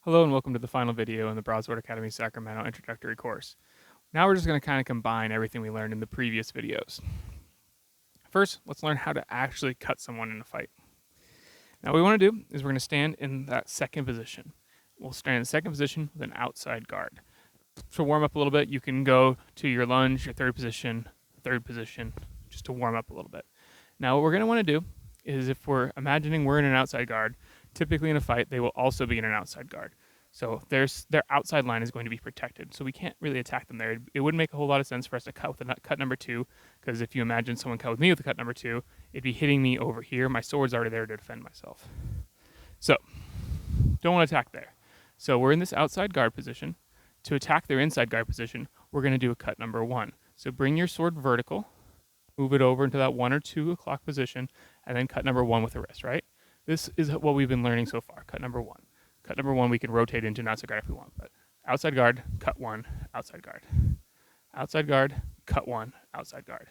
Hello and welcome to the final video in the Broadsword Academy Sacramento introductory course. Now we're just going to kind of combine everything we learned in the previous videos. First, let's learn how to actually cut someone in a fight. Now what we want to do is we're going to stand in that second position. We'll stand in the second position with an outside guard. To warm up a little bit, you can go to your lunge, your third position, just to warm up a little bit. Now what we're going to want to do is if we're imagining we're in an outside guard, typically in a fight, they will also be in an outside guard. So their outside line is going to be protected. So we can't really attack them there. It wouldn't make a whole lot of sense for us to cut with a cut number 2, because if you imagine someone cut with me with a cut number 2, it'd be hitting me over here. My sword's already there to defend myself. So don't want to attack there. So we're in this outside guard position. To attack their inside guard position, we're going to do a cut number 1. So bring your sword vertical, move it over into that 1 or 2 o'clock position, and then cut number 1 with the wrist, right? This is what we've been learning so far, cut number 1. Cut number 1 we can rotate into an outside guard if we want, but outside guard, cut 1, outside guard. Outside guard, cut 1, outside guard.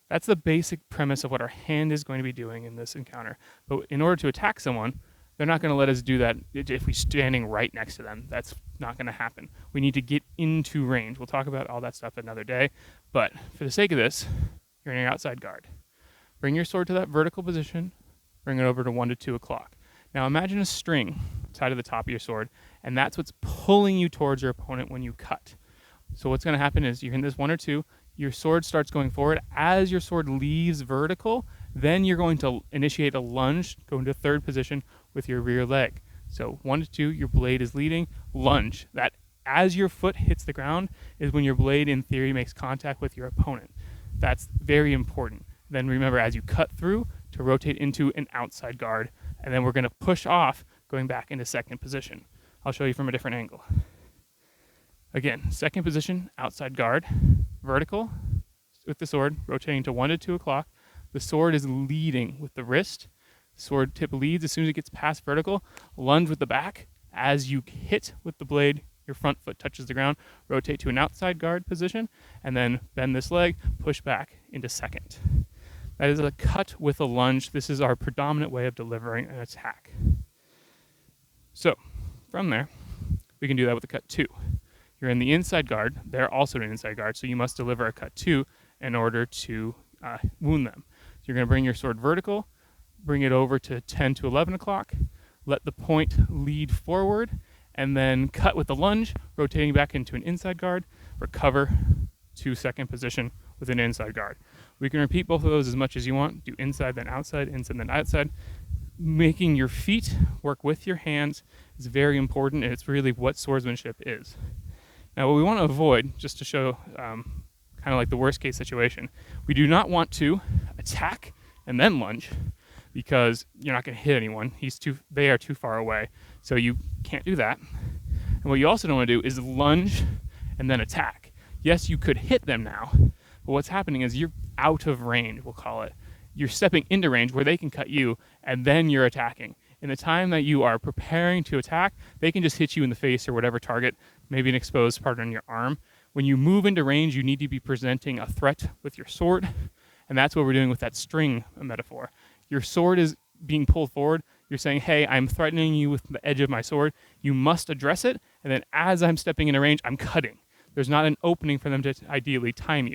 That's the basic premise of what our hand is going to be doing in this encounter. But in order to attack someone, they're not going to let us do that if we're standing right next to them. That's not going to happen. We need to get into range. We'll talk about all that stuff another day, but for the sake of this, you're in your outside guard. Bring your sword to that vertical position, bring it over to 1 to 2 o'clock. Now imagine a string tied to the top of your sword, and that's what's pulling you towards your opponent when you cut. So what's going to happen is you're in this 1 or 2, your sword starts going forward. As your sword leaves vertical, then you're going to initiate a lunge, go into third position with your rear leg. So 1 to 2, your blade is leading, lunge. That as your foot hits the ground is when your blade in theory makes contact with your opponent. That's very important. Then remember, as you cut through, to rotate into an outside guard, and then we're going to push off, going back into second position. I'll show you from a different angle. Again, second position, outside guard, vertical with the sword, rotating to 1 to 2 o'clock. The sword is leading with the wrist. The sword tip leads as soon as it gets past vertical. Lunge with the back. As you hit with the blade, your front foot touches the ground. Rotate to an outside guard position, and then bend this leg, push back into second. That is a cut with a lunge. This is our predominant way of delivering an attack. So from there, we can do that with a cut 2. You're in the inside guard. They're also in an inside guard, so you must deliver a cut 2 in order to wound them. So you're going to bring your sword vertical, bring it over to 10 to 11 o'clock, let the point lead forward, and then cut with the lunge, rotating back into an inside guard, recover to second position with an inside guard. We can repeat both of those as much as you want. Do inside, then outside, then outside. Making your feet work with your hands is very important, and it's really what swordsmanship is. Now, what we want to avoid, just to show kind of like the worst case situation, we do not want to attack and then lunge, because you're not going to hit anyone. They are too far away, so you can't do that. And what you also don't want to do is lunge and then attack. Yes, you could hit them now, but what's happening is you're out of range, we'll call it. You're stepping into range where they can cut you, and then you're attacking. In the time that you are preparing to attack, they can just hit you in the face or whatever target, maybe an exposed part on your arm. When you move into range, you need to be presenting a threat with your sword, and that's what we're doing with that string metaphor. Your sword is being pulled forward. You're saying, hey, I'm threatening you with the edge of my sword. You must address it, and then as I'm stepping into range, I'm cutting. There's not an opening for them to ideally time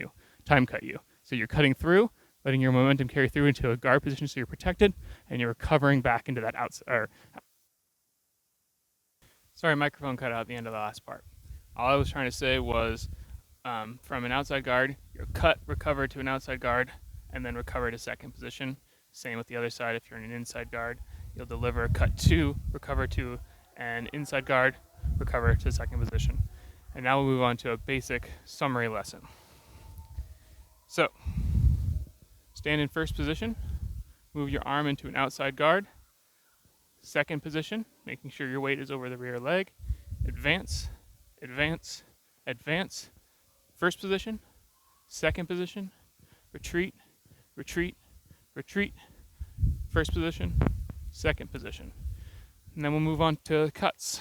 cut you. So you're cutting through, letting your momentum carry through into a guard position so you're protected, and you're recovering back into that outside. Sorry, microphone cut out at the end of the last part. All I was trying to say was from an outside guard, you're cut, recover to an outside guard, and then recover to second position. Same with the other side. If you're in an inside guard, you'll deliver a cut 2, recover to an inside guard, recover to second position. And now we'll move on to a basic summary lesson. So, stand in first position, move your arm into an outside guard, second position, making sure your weight is over the rear leg, advance, advance, advance, first position, second position, retreat, retreat, retreat, first position, second position. And then we'll move on to cuts.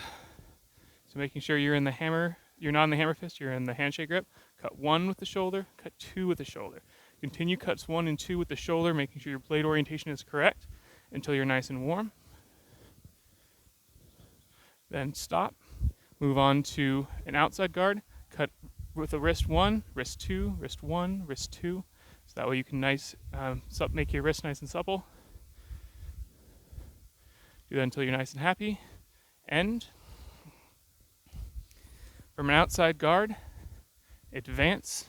So making sure you're in the hammer, you're not in the hammer fist, you're in the handshake grip. Cut 1 with the shoulder, cut 2 with the shoulder. Continue cuts 1 and 2 with the shoulder, making sure your blade orientation is correct until you're nice and warm. then stop, move on to an outside guard, cut with a wrist 1, wrist 2, wrist 1, wrist 2, so that way you can make your wrist nice and supple. Do that until you're nice and happy. End. From an outside guard, advance,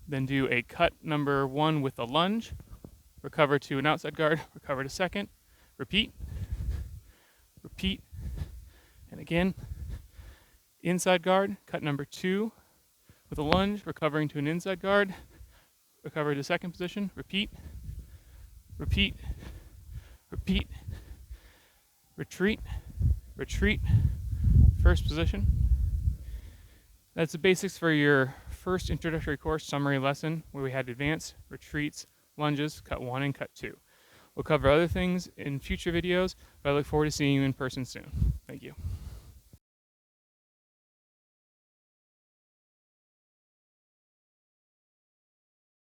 then do a cut number 1 with a lunge, recover to an outside guard, recover to second, repeat, repeat, and again, inside guard, cut number 2 with a lunge, recovering to an inside guard, recover to second position, repeat, repeat, repeat, retreat, retreat, first position. That's the basics for your first introductory course summary lesson, where we had advance, retreats, lunges, cut 1 and cut 2. We'll cover other things in future videos, but I look forward to seeing you in person soon. Thank you.